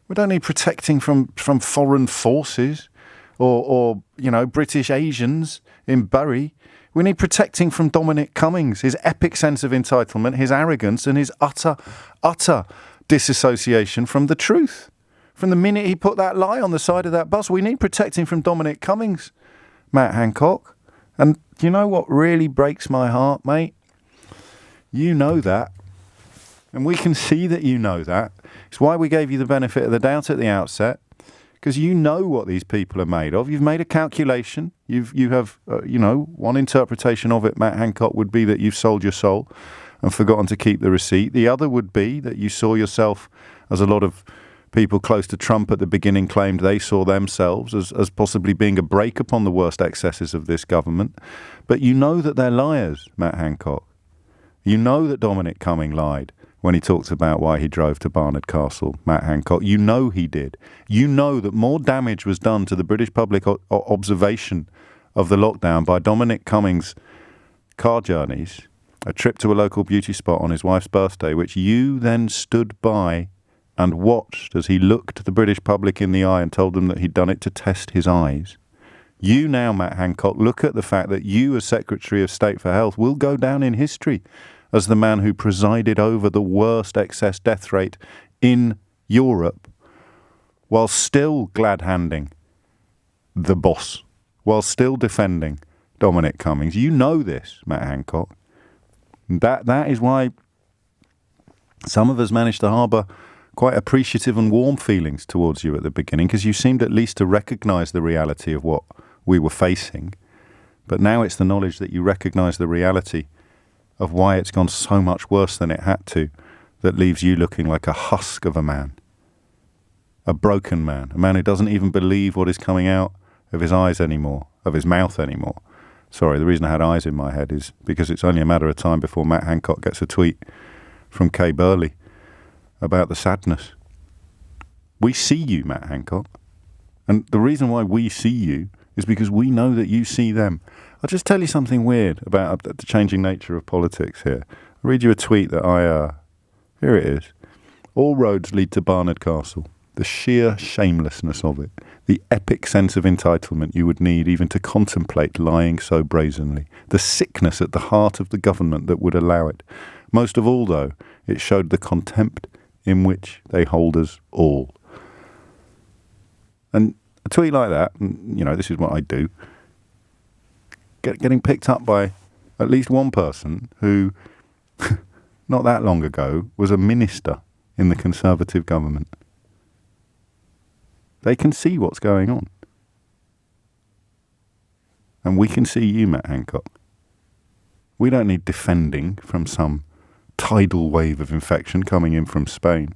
We don't need protecting from foreign forces or British Asians in Bury. We need protecting from Dominic Cummings, his epic sense of entitlement, his arrogance, and his utter disassociation from the truth. From the minute he put that lie on the side of that bus, we need protecting from Dominic Cummings, Matt Hancock. And you know what really breaks my heart, mate? You know that. And we can see that you know that. It's why we gave you the benefit of the doubt at the outset, because you know what these people are made of. You've made a calculation. You have one interpretation of it, Matt Hancock, would be that you've sold your soul and forgotten to keep the receipt. The other would be that you saw yourself, as a lot of people close to Trump at the beginning claimed they saw themselves, as possibly being a brake upon the worst excesses of this government. But you know that they're liars, Matt Hancock. You know that Dominic Cumming lied when he talked about why he drove to Barnard Castle, Matt Hancock. You know he did. You know that more damage was done to the British public observation of the lockdown by Dominic Cummings' car journeys, a trip to a local beauty spot on his wife's birthday, which you then stood by and watched as he looked the British public in the eye and told them that he'd done it to test his eyes. You now, Matt Hancock, look at the fact that you, as Secretary of State for Health, will go down in history as the man who presided over the worst excess death rate in Europe, while still glad-handing the boss, while still defending Dominic Cummings. You know this, Matt Hancock. That is why some of us managed to harbour quite appreciative and warm feelings towards you at the beginning, because you seemed at least to recognise the reality of what we were facing. But now it's the knowledge that you recognise the reality of why it's gone so much worse than it had to that leaves you looking like a husk of a man, a broken man, a man who doesn't even believe what is coming out of his eyes anymore, of his mouth anymore. Sorry, the reason I had eyes in my head is because it's only a matter of time before Matt Hancock gets a tweet from Kay Burley about the sadness. We see you, Matt Hancock. And the reason why we see you is because we know that you see them. I'll just tell you something weird about the changing nature of politics here. I'll read you a tweet that here it is. All roads lead to Barnard Castle. The sheer shamelessness of it. The epic sense of entitlement you would need even to contemplate lying so brazenly. The sickness at the heart of the government that would allow it. Most of all, though, it showed the contempt in which they hold us all. And a tweet like that, this is what I do, getting picked up by at least one person who, not that long ago, was a minister in the Conservative government. They can see what's going on. And we can see you, Matt Hancock. We don't need defending from some tidal wave of infection coming in from Spain.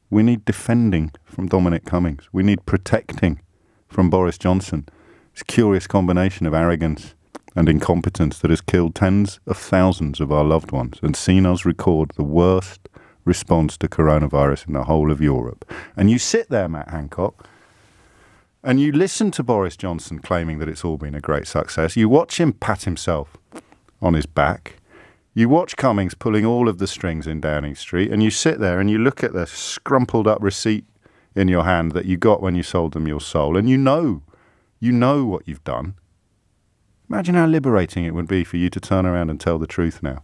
We need defending from Dominic Cummings. We need protecting from Boris Johnson. This curious combination of arrogance and incompetence that has killed tens of thousands of our loved ones and seen us record the worst response to coronavirus in the whole of Europe. And you sit there, Matt Hancock, and you listen to Boris Johnson claiming that it's all been a great success. You watch him pat himself on his back. You watch Cummings pulling all of the strings in Downing Street, and you sit there and you look at the scrumpled up receipt in your hand that you got when you sold them your soul, and you know what you've done. Imagine how liberating it would be for you to turn around and tell the truth now.